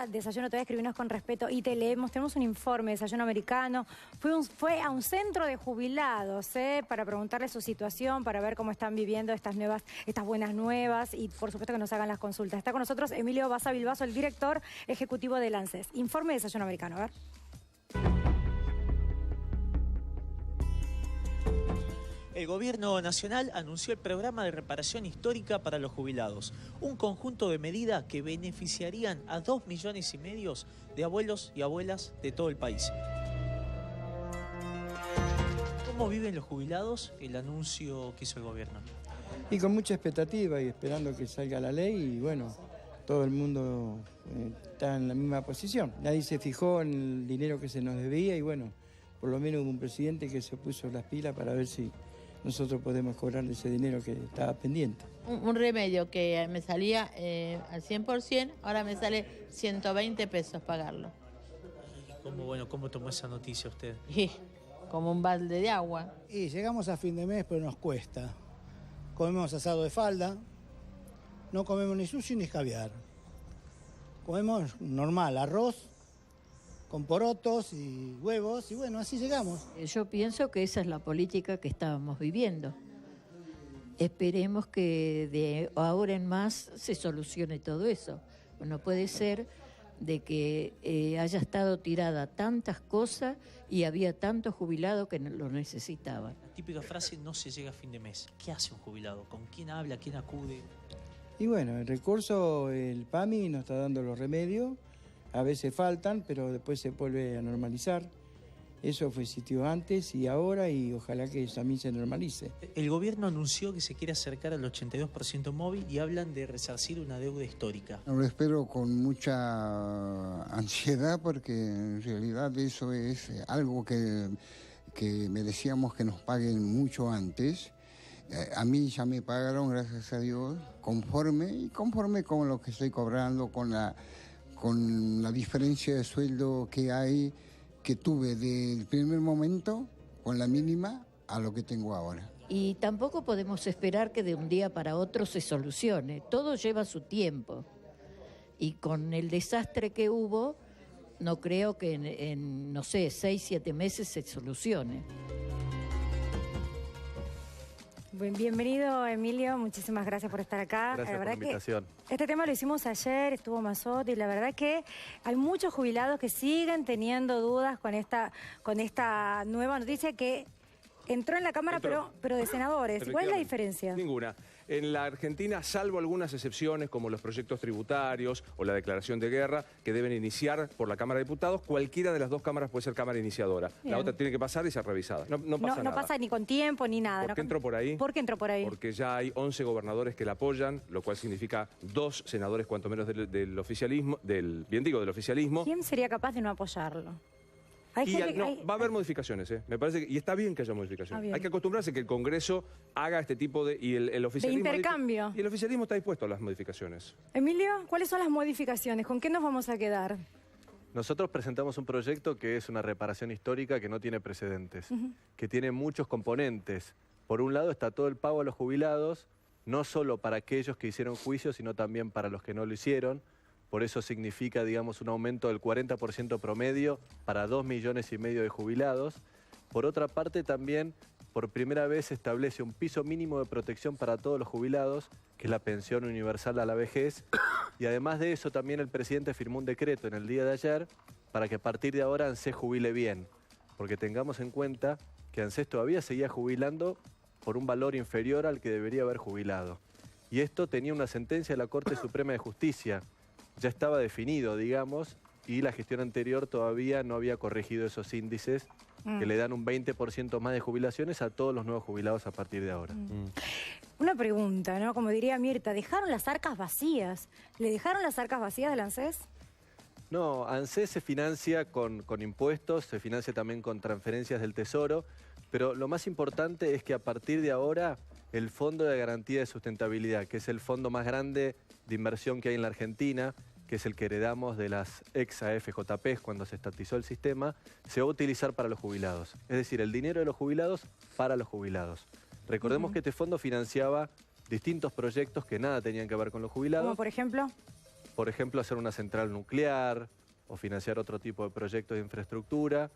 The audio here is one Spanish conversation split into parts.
Desayuno TV, escribinos con respeto y te leemos. Tenemos un informe de Desayuno Americano. Fue a un centro de jubilados para preguntarle su situación, para ver cómo están viviendo estas buenas nuevas y por supuesto que nos hagan las consultas. Está con nosotros Emilio Baza Bilbaso, el director ejecutivo del ANSES. Informe de Desayuno Americano, a ver. El Gobierno Nacional anunció el programa de reparación histórica para los jubilados, un conjunto de medidas que beneficiarían a 2,5 millones de abuelos y abuelas de todo el país. ¿Cómo viven los jubilados el anuncio que hizo el Gobierno? Y con mucha expectativa y esperando que salga la ley y bueno, todo el mundo está en la misma posición. Nadie se fijó en el dinero que se nos debía y bueno, por lo menos hubo un presidente que se puso las pilas para ver si nosotros podemos cobrar ese dinero que estaba pendiente. Un remedio que me salía al 100%, ahora me sale 120 pesos pagarlo. ¿Cómo tomó esa noticia usted? Y como un balde de agua. Y llegamos a fin de mes, pero nos cuesta. Comemos asado de falda, no comemos ni sushi ni caviar. Comemos normal, arroz con porotos y huevos, y bueno, así llegamos. Yo pienso que esa es la política que estábamos viviendo. Esperemos que de ahora en más se solucione todo eso. No puede ser de que haya estado tirada tantas cosas y había tantos jubilados que lo necesitaban. La típica frase, no se llega a fin de mes. ¿Qué hace un jubilado? ¿Con quién habla? ¿Quién acude? Y bueno, el recurso, el PAMI nos está dando los remedios. A veces faltan, pero después se vuelve a normalizar. Eso fue existió antes y ahora, y ojalá que también se normalice. El gobierno anunció que se quiere acercar al 82% móvil y hablan de resarcir una deuda histórica. Lo espero con mucha ansiedad porque en realidad eso es algo que merecíamos que nos paguen mucho antes. A mí ya me pagaron, gracias a Dios, conforme con lo que estoy cobrando, con la diferencia de sueldo que tuve del primer momento, con la mínima, a lo que tengo ahora. Y tampoco podemos esperar que de un día para otro se solucione. Todo lleva su tiempo. Y con el desastre que hubo, no creo que en no sé, 6, 7 meses se solucione. Bienvenido, Emilio, muchísimas gracias por estar acá. Gracias por la invitación. Este tema lo hicimos ayer, estuvo Mazzotti, y la verdad que hay muchos jubilados que siguen teniendo dudas con esta nueva noticia que entró en la Cámara, pero de senadores. ¿Cuál es la diferencia? Ninguna. En la Argentina, salvo algunas excepciones como los proyectos tributarios o la declaración de guerra que deben iniciar por la Cámara de Diputados, cualquiera de las dos cámaras puede ser Cámara iniciadora. Bien. La otra tiene que pasar y ser revisada. No pasa ni con tiempo ni nada. ¿Por qué entró por ahí? ¿Por qué entró por ahí? Porque ya hay 11 gobernadores que la apoyan, lo cual significa 2 senadores cuanto menos del oficialismo, del oficialismo. ¿Quién sería capaz de no apoyarlo? Va a haber modificaciones, me parece y está bien que haya modificaciones. Hay que acostumbrarse que el Congreso haga este tipo de... Y el oficialismo... De intercambio. Y el oficialismo está dispuesto a las modificaciones. Emilio, ¿cuáles son las modificaciones? ¿Con qué nos vamos a quedar? Nosotros presentamos un proyecto que es una reparación histórica que no tiene precedentes, que tiene muchos componentes. Por un lado está todo el pago a los jubilados, no solo para aquellos que hicieron juicio, sino también para los que no lo hicieron. Por eso significa, digamos, un aumento del 40% promedio para 2,5 millones de jubilados. Por otra parte, también, por primera vez, se establece un piso mínimo de protección para todos los jubilados, que es la pensión universal a la vejez. Y además de eso, también el presidente firmó un decreto en el día de ayer para que a partir de ahora ANSES jubile bien. Porque tengamos en cuenta que ANSES todavía seguía jubilando por un valor inferior al que debería haber jubilado. Y esto tenía una sentencia de la Corte Suprema de Justicia. Ya estaba definido, digamos, y la gestión anterior todavía no había corregido esos índices que le dan un 20% más de jubilaciones a todos los nuevos jubilados a partir de ahora. Una pregunta, ¿no? Como diría Mirta, ¿dejaron las arcas vacías? ¿Le dejaron las arcas vacías del ANSES? No, ANSES se financia con impuestos, se financia también con transferencias del Tesoro, pero lo más importante es que a partir de ahora el Fondo de Garantía de Sustentabilidad, que es el fondo más grande de inversión que hay en la Argentina, que es el que heredamos de las ex AFJP cuando se estatizó el sistema, se va a utilizar para los jubilados. Es decir, el dinero de los jubilados para los jubilados. Recordemos que este fondo financiaba distintos proyectos que nada tenían que ver con los jubilados. ¿Como por ejemplo? por ejemplo, hacer una central nuclear o financiar otro tipo de proyectos de infraestructura,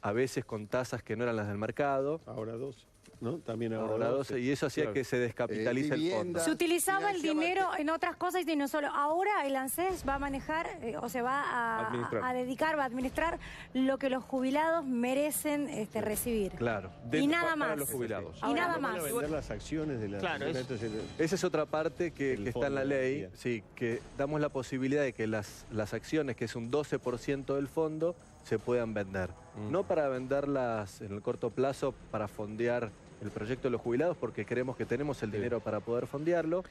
a veces con tasas que no eran las del mercado. Ahora 12, ¿no? También ahora 12, y eso hacía que se descapitalice el fondo. Se utilizaba el dinero en otras cosas y no solo. Ahora el ANSES va a manejar o se va a dedicar, va a administrar lo que los jubilados merecen recibir. Claro. Y nada más. Para los jubilados. Y nada más. Vender las acciones de la... Claro, esa es otra parte que está en la ley, sí, que damos la posibilidad de que las acciones, que es un 12% del fondo, se puedan vender. No para venderlas en el corto plazo, para fondear el proyecto de los jubilados, porque creemos que tenemos el dinero para poder fondearlo,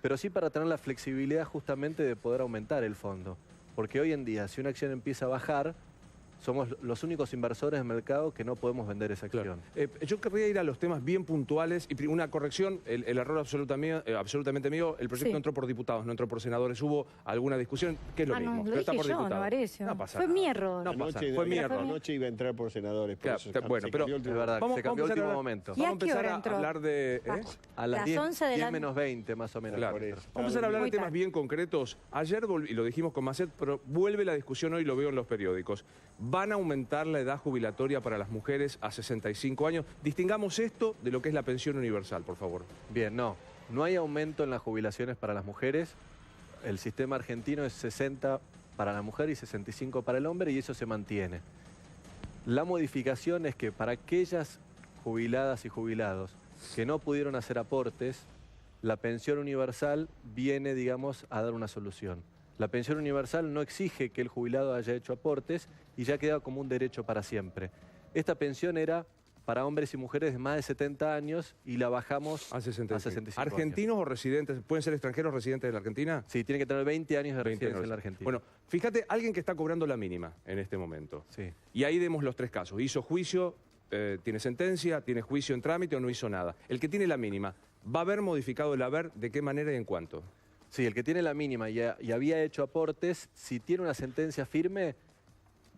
pero sí para tener la flexibilidad justamente de poder aumentar el fondo. Porque hoy en día, si una acción empieza a bajar, somos los únicos inversores del mercado que no podemos vender esa acción. Claro. Yo querría ir a los temas bien puntuales y una corrección, el error absolutamente mío, el proyecto entró por diputados, no entró por senadores. ¿Hubo alguna discusión? ¿Qué es lo mismo? No, lo dije yo, Novarecio. No pasa fue nada. mi error. No pasa nada. Fue mi error. Anoche iba a entrar por senadores. Por eso bueno, pero es verdad, se cambió el último momento. ¿Y a Vamos a qué hora empezar a entró? hablar de... A las 11 de 10 menos 20, más o menos. Claro. Por eso. Vamos a empezar a hablar de Muy temas tarde. bien concretos. Ayer, y lo dijimos con Macet, pero vuelve la discusión hoy, lo veo en los periódicos. ¿Van a aumentar la edad jubilatoria para las mujeres a 65 años? Distingamos esto de lo que es la pensión universal, por favor. Bien, no hay aumento en las jubilaciones para las mujeres. El sistema argentino es 60 para la mujer y 65 para el hombre, y eso se mantiene. La modificación es que para aquellas jubiladas y jubilados que no pudieron hacer aportes, la pensión universal viene, digamos, a dar una solución. La pensión universal no exige que el jubilado haya hecho aportes y ya queda como un derecho para siempre. Esta pensión era para hombres y mujeres de más de 70 años y la bajamos a 65 ¿Argentinos o residentes? ¿Pueden ser extranjeros residentes de la Argentina? Sí, tiene que tener 20 años de residencia en la Argentina. Bueno, fíjate, alguien que está cobrando la mínima en este momento. Sí. Y ahí demos los tres casos. Hizo juicio, tiene sentencia, tiene juicio en trámite o no hizo nada. El que tiene la mínima, ¿va a haber modificado el haber? ¿De qué manera y en cuánto? Sí, el que tiene la mínima y había hecho aportes, si tiene una sentencia firme,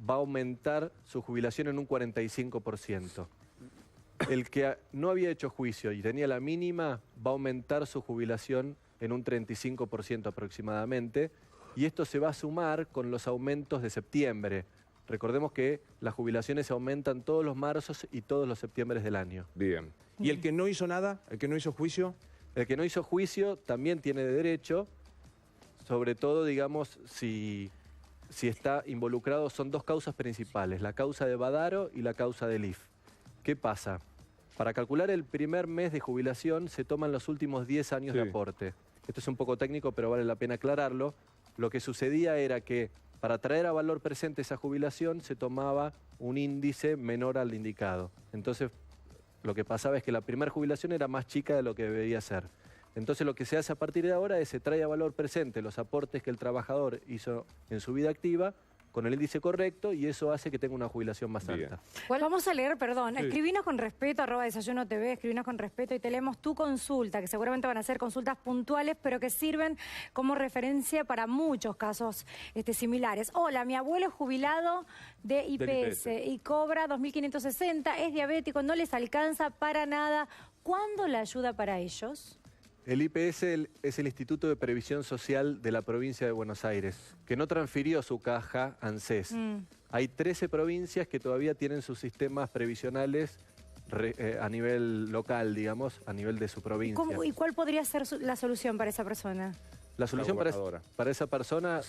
va a aumentar su jubilación en un 45%. El que no había hecho juicio y tenía la mínima, va a aumentar su jubilación en un 35% aproximadamente. Y esto se va a sumar con los aumentos de septiembre. Recordemos que las jubilaciones aumentan todos los marzos y todos los septiembres del año. Bien. ¿Y el que no hizo nada? ¿El que no hizo juicio? El que no hizo juicio también tiene derecho, sobre todo, digamos, si está involucrado, son dos causas principales, la causa de Badaro y la causa del IF. ¿Qué pasa? Para calcular el primer mes de jubilación se toman los últimos 10 años de aporte. Esto es un poco técnico, pero vale la pena aclararlo. Lo que sucedía era que para traer a valor presente esa jubilación se tomaba un índice menor al indicado. Entonces, lo que pasaba es que la primera jubilación era más chica de lo que debería ser. Entonces lo que se hace a partir de ahora es se trae a valor presente los aportes que el trabajador hizo en su vida activa con el índice correcto y eso hace que tenga una jubilación más alta. Vamos a leer, perdón, escribinos con respeto, @DesayunoTV, escribinos con respeto y te leemos tu consulta, que seguramente van a ser consultas puntuales, pero que sirven como referencia para muchos casos similares. Hola, mi abuelo es jubilado de IPS y cobra 2.560, es diabético, no les alcanza para nada. ¿Cuándo la ayuda para ellos? El IPS es el Instituto de Previsión Social de la provincia de Buenos Aires, que no transfirió su caja a ANSES. Hay 13 provincias que todavía tienen sus sistemas previsionales a nivel local, digamos, a nivel de su provincia. ¿Y cuál podría ser la solución para esa persona? La solución para esa persona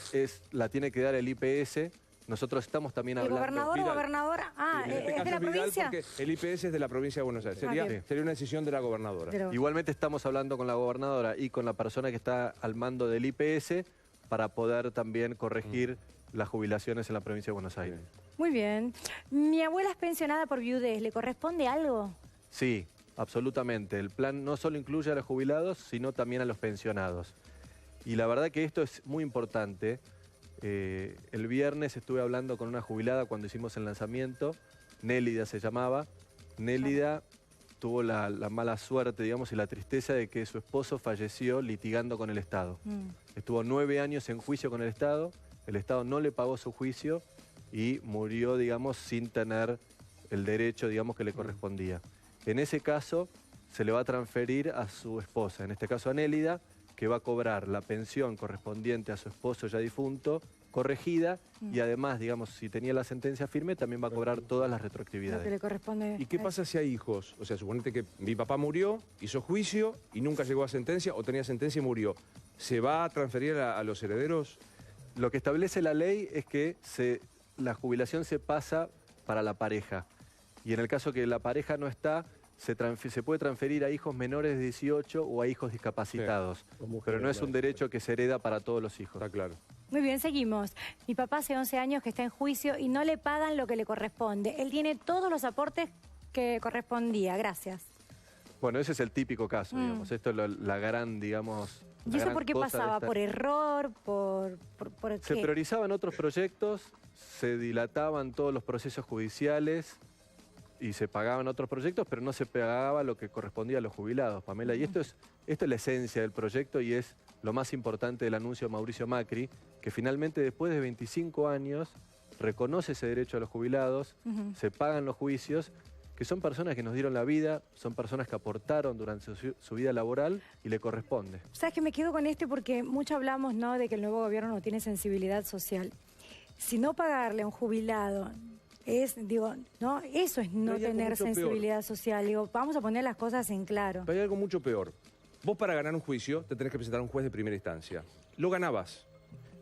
la tiene que dar el IPS. Nosotros estamos también hablando... ¿El gobernador o gobernadora? ¿Es de la provincia? Porque el IPS es de la provincia de Buenos Aires. Sería una decisión de la gobernadora. Igualmente estamos hablando con la gobernadora y con la persona que está al mando del IPS para poder también corregir las jubilaciones en la provincia de Buenos Aires. Muy bien. Mi abuela es pensionada por viudez. ¿Le corresponde algo? Sí, absolutamente. El plan no solo incluye a los jubilados, sino también a los pensionados. Y la verdad que esto es muy importante. El viernes estuve hablando con una jubilada cuando hicimos el lanzamiento, Nélida se llamaba. Nélida tuvo la mala suerte, digamos, y la tristeza de que su esposo falleció litigando con el Estado. Estuvo 9 años en juicio con el Estado no le pagó su juicio y murió, digamos, sin tener el derecho, digamos, que le correspondía. En ese caso, se le va a transferir a su esposa, en este caso a Nélida, que que va a cobrar la pensión correspondiente a su esposo ya difunto, corregida, y además, digamos, si tenía la sentencia firme, también va a cobrar todas las retroactividades. Lo que le corresponde. ¿Y qué pasa si hay hijos? O sea, suponete que mi papá murió, hizo juicio y nunca llegó a sentencia, o tenía sentencia y murió. ¿Se va a transferir a los herederos? Lo que establece la ley es que la jubilación se pasa para la pareja. Y en el caso que la pareja no está, se puede transferir a hijos menores de 18 o a hijos discapacitados. Sí. Pero no es un derecho que se hereda para todos los hijos. Está claro. Muy bien, seguimos. Mi papá hace 11 años que está en juicio y no le pagan lo que le corresponde. Él tiene todos los aportes que correspondía. Gracias. Bueno, ese es el típico caso, digamos. Esto es la gran, digamos... ¿Y eso por qué pasaba? ¿Por error? ¿Por qué? Se priorizaban otros proyectos, se dilataban todos los procesos judiciales y se pagaban otros proyectos, pero no se pagaba lo que correspondía a los jubilados, Pamela. Y esto es la esencia del proyecto y es lo más importante del anuncio de Mauricio Macri, que finalmente después de 25 años reconoce ese derecho a los jubilados, se pagan los juicios, que son personas que nos dieron la vida, son personas que aportaron durante su vida laboral y le corresponde. ¿Sabes que me quedo con porque mucho hablamos, ¿no?, de que el nuevo gobierno no tiene sensibilidad social? Si no pagarle a un jubilado ¿no? Eso es no tener sensibilidad social. Vamos a poner las cosas en claro. Pero hay algo mucho peor. Vos para ganar un juicio te tenés que presentar a un juez de primera instancia. Lo ganabas.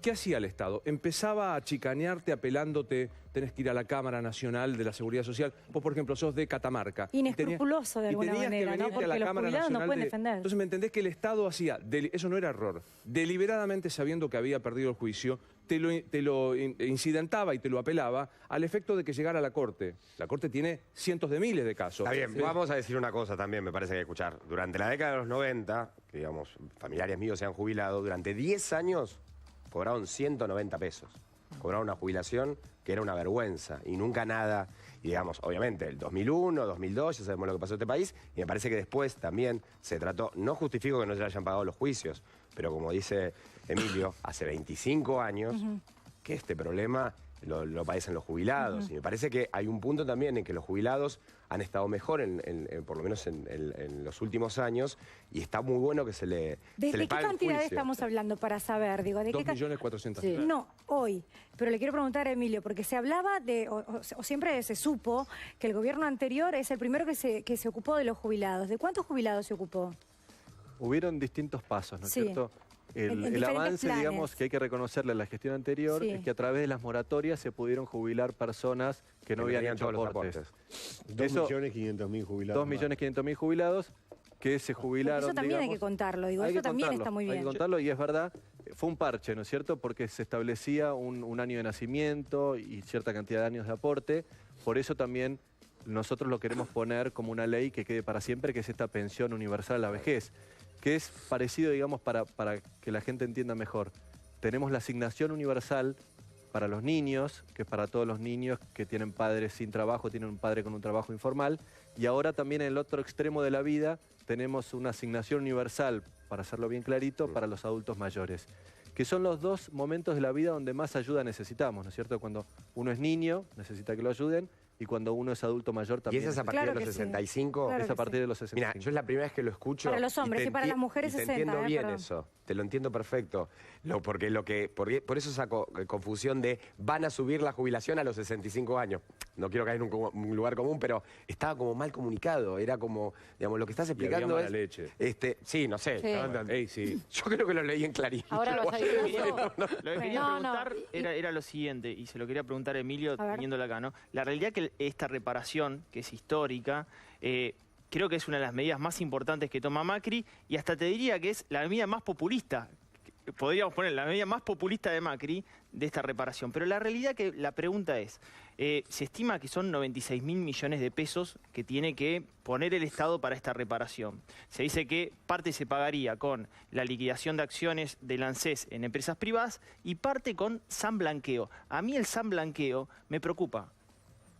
¿Qué hacía el Estado? Empezaba a chicanearte, apelándote, tenés que ir a la Cámara Nacional de la Seguridad Social. Vos, por ejemplo, sos de Catamarca. Inescrupuloso de alguna manera, ¿no? Porque los jubilados no pueden defender. Entonces, ¿me entendés que el Estado hacía, eso no era error, deliberadamente sabiendo que había perdido el juicio, te lo incidentaba y te lo apelaba al efecto de que llegara a la Corte? La Corte tiene cientos de miles de casos. Está bien, vamos a decir una cosa también, me parece que hay que escuchar. Durante la década de los 90, que digamos, familiares míos se han jubilado, durante 10 años cobraron 190 pesos. Cobraron una jubilación que era una vergüenza y nunca nada. Y digamos, obviamente, el 2001, 2002, ya sabemos lo que pasó en este país, y me parece que después también se trató, no justifico que no se le hayan pagado los juicios, pero como dice Emilio, hace 25 años que este problema lo padecen los jubilados. Y me parece que hay un punto también en que los jubilados han estado mejor, por lo menos en los últimos años, y está muy bueno que se le pague ¿Desde qué cantidad juicio. estamos hablando para saber? ¿De 2.400.000. No, hoy. Pero le quiero preguntar a Emilio, porque se hablaba o siempre se supo que el gobierno anterior es el primero que se ocupó de los jubilados. ¿De cuántos jubilados se ocupó? Hubieron distintos pasos, ¿no es cierto? El avance, digamos, que hay que reconocerle a la gestión anterior es que a través de las moratorias se pudieron jubilar personas que no habían hecho aportes. 2.500.000 jubilados. 2.500.000 jubilados que se jubilaron. Eso también hay que contarlo, eso también está muy bien. Hay que contarlo y es verdad, fue un parche, ¿no es cierto? Porque se establecía un año de nacimiento y cierta cantidad de años de aporte, por eso también nosotros lo queremos poner como una ley que quede para siempre, que es esta pensión universal a la vejez, que es parecido, digamos, para que la gente entienda mejor. Tenemos la asignación universal para los niños, que es para todos los niños que tienen padres sin trabajo, tienen un padre con un trabajo informal, y ahora también en el otro extremo de la vida tenemos una asignación universal, para hacerlo bien clarito, para los adultos mayores, que son los dos momentos de la vida donde más ayuda necesitamos, ¿no es cierto? Cuando uno es niño, necesita que lo ayuden, y cuando uno es adulto mayor también. ¿Y esa es a partir de los 65? Claro es a partir de los 65. Mira, yo es la primera vez que lo escucho. Para los hombres y para las mujeres 60. Te entiendo bien perdón. eso, te lo entiendo perfecto. Por eso saco confusión de van a subir la jubilación a los 65 años. No quiero caer en un lugar común, pero estaba como mal comunicado. Era como, digamos, lo que estás explicando es... leche. Sí, no sé. Sí. Yo creo que lo leí en clarito. Ahora lo que quería preguntar era lo siguiente, y se lo quería preguntar a Emilio, teniéndola acá, ¿no? La realidad es que esta reparación, que es histórica, creo que es una de las medidas más importantes que toma Macri, y hasta te diría que es la medida más populista, podríamos poner la medida más populista de Macri, de esta reparación. Pero la realidad que la pregunta es, se estima que son 96.000 millones de pesos que tiene que poner el Estado para esta reparación. Se dice que parte se pagaría con la liquidación de acciones del ANSES en empresas privadas y parte con San Blanqueo. A mí el San Blanqueo me preocupa,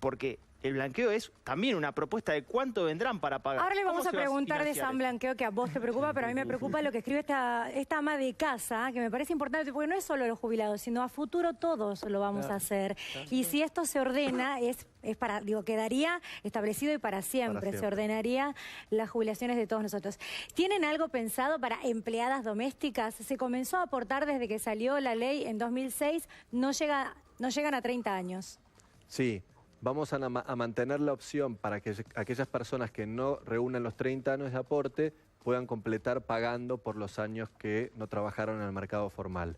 porque el blanqueo es también una propuesta de cuánto vendrán para pagar. Ahora le vamos a ¿Cómo se va preguntar de financiar San eso? Blanqueo, que a vos te preocupa, pero a mí me preocupa lo que escribe esta ama de casa, que me parece importante, porque no es solo los jubilados, sino a futuro todos lo vamos a hacer. Y si esto se ordena, es para, digo, quedaría establecido y para siempre, se ordenaría las jubilaciones de todos nosotros. ¿Tienen algo pensado para empleadas domésticas? Se comenzó a aportar desde que salió la ley en 2006, no llegan a 30 años. Sí. Vamos a mantener la opción para que aquellas personas que no reúnan los 30 años de aporte puedan completar pagando por los años que no trabajaron en el mercado formal.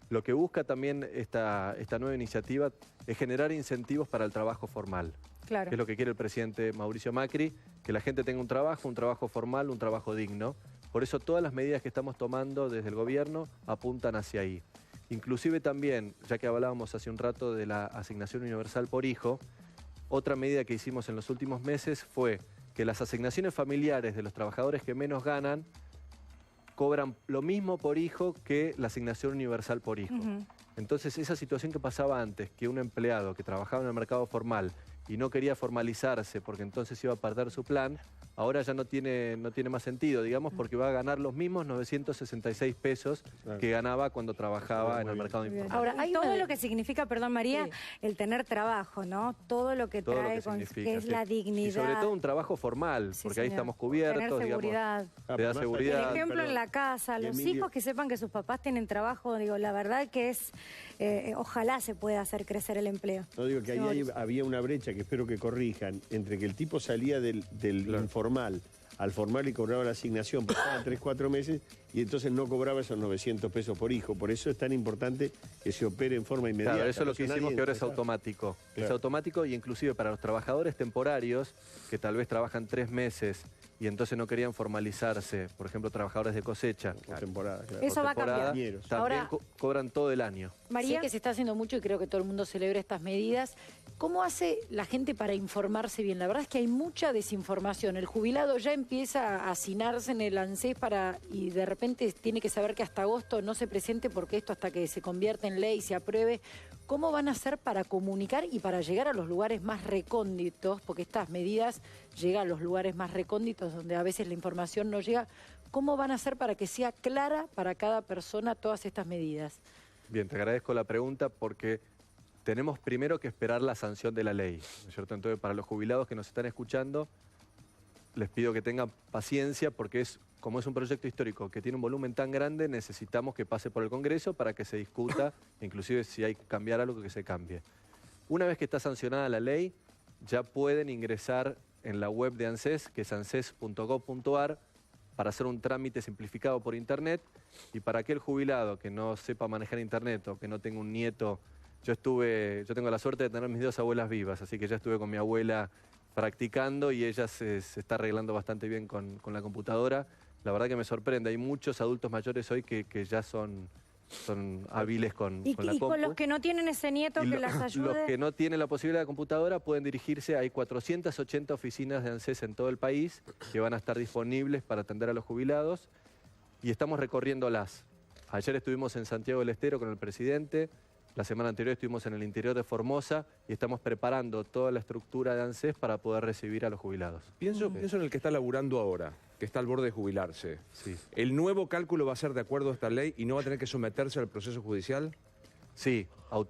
Lo que busca también esta nueva iniciativa es generar incentivos para el trabajo formal. Claro. Que es lo que quiere el presidente Mauricio Macri, que la gente tenga un trabajo formal, un trabajo digno. Por eso todas las medidas que estamos tomando desde el gobierno apuntan hacia ahí. Inclusive también, ya que hablábamos hace un rato de la asignación universal por hijo, otra medida que hicimos en los últimos meses fue que las asignaciones familiares de los trabajadores que menos ganan cobran lo mismo por hijo que la asignación universal por hijo. Entonces, esa situación que pasaba antes, que un empleado que trabajaba en el mercado formal y no quería formalizarse porque entonces iba a perder su plan, ahora ya no tiene más sentido, digamos, porque va a ganar los mismos 966 pesos que ganaba cuando trabajaba en el mercado informal. Ahora, hay todo lo que significa, perdón María, el tener trabajo, ¿no? Todo lo que trae, que es la dignidad. Y sobre todo un trabajo formal, porque ahí estamos cubiertos, tener seguridad. Digamos, te da seguridad. El ejemplo en la casa, los hijos que sepan que sus papás tienen trabajo, digo, la verdad que es, ojalá se pueda hacer crecer el empleo. No, digo que ahí había una brecha que espero que corrijan, entre que el tipo salía del informal al formal y cobraba la asignación, pasaban 3-4 meses y entonces no cobraba esos 900 pesos por hijo. Por eso es tan importante que se opere en forma inmediata. Claro, eso es lo que hicimos, que ahora es automático. Claro. Es automático y inclusive para los trabajadores temporarios, que tal vez trabajan 3 meses y entonces no querían formalizarse, por ejemplo, trabajadores de cosecha. Por temporada, claro. Eso va a cambiar. También ahora, cobran todo el año. María, sé que se está haciendo mucho y creo que todo el mundo celebra estas medidas. ¿Cómo hace la gente para informarse bien? La verdad es que hay mucha desinformación. El jubilado ya empieza a hacinarse en el ANSES y de repente tiene que saber que hasta agosto no se presente porque esto hasta que se convierta en ley, se apruebe. ¿Cómo van a hacer para comunicar y para llegar a los lugares más recónditos? Porque estas medidas llegan a los lugares más recónditos donde a veces la información no llega. ¿Cómo van a hacer para que sea clara para cada persona todas estas medidas? Bien, te agradezco la pregunta porque tenemos primero que esperar la sanción de la ley, ¿no es cierto? Entonces, para los jubilados que nos están escuchando, les pido que tengan paciencia porque como es un proyecto histórico que tiene un volumen tan grande, necesitamos que pase por el Congreso para que se discuta, inclusive si hay que cambiar algo, que se cambie. Una vez que está sancionada la ley, ya pueden ingresar en la web de ANSES, que es anses.gov.ar, para hacer un trámite simplificado por Internet, y para aquel jubilado que no sepa manejar Internet o que no tenga un nieto. Yo tengo la suerte de tener mis 2 abuelas vivas, así que ya estuve con mi abuela practicando y ella se está arreglando bastante bien con la computadora. La verdad que me sorprende, hay muchos adultos mayores hoy que ya son hábiles con la compu. Y con los que no tienen ese nieto que las ayude. Los que no tienen la posibilidad de computadora pueden dirigirse, hay 480 oficinas de ANSES en todo el país que van a estar disponibles para atender a los jubilados y estamos recorriéndolas. Ayer estuvimos en Santiago del Estero con el presidente. La semana anterior estuvimos en el interior de Formosa y estamos preparando toda la estructura de ANSES para poder recibir a los jubilados. Pienso en el que está laburando ahora, que está al borde de jubilarse. Sí. ¿El nuevo cálculo va a ser de acuerdo a esta ley y no va a tener que someterse al proceso judicial? Sí,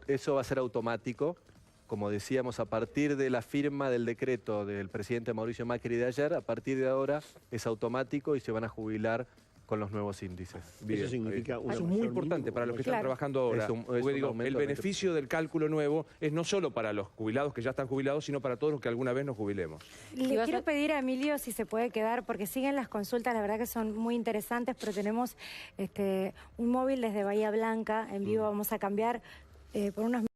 eso va a ser automático. Como decíamos, a partir de la firma del decreto del presidente Mauricio Macri de ayer, a partir de ahora es automático y se van a jubilar con los nuevos índices. Bien, eso significa eso es muy importante para los que están trabajando ahora. El beneficio del cálculo nuevo es no solo para los jubilados que ya están jubilados, sino para todos los que alguna vez nos jubilemos. Le quiero pedir a Emilio si se puede quedar, porque siguen las consultas, la verdad que son muy interesantes, pero tenemos un móvil desde Bahía Blanca, en vivo vamos a cambiar por unos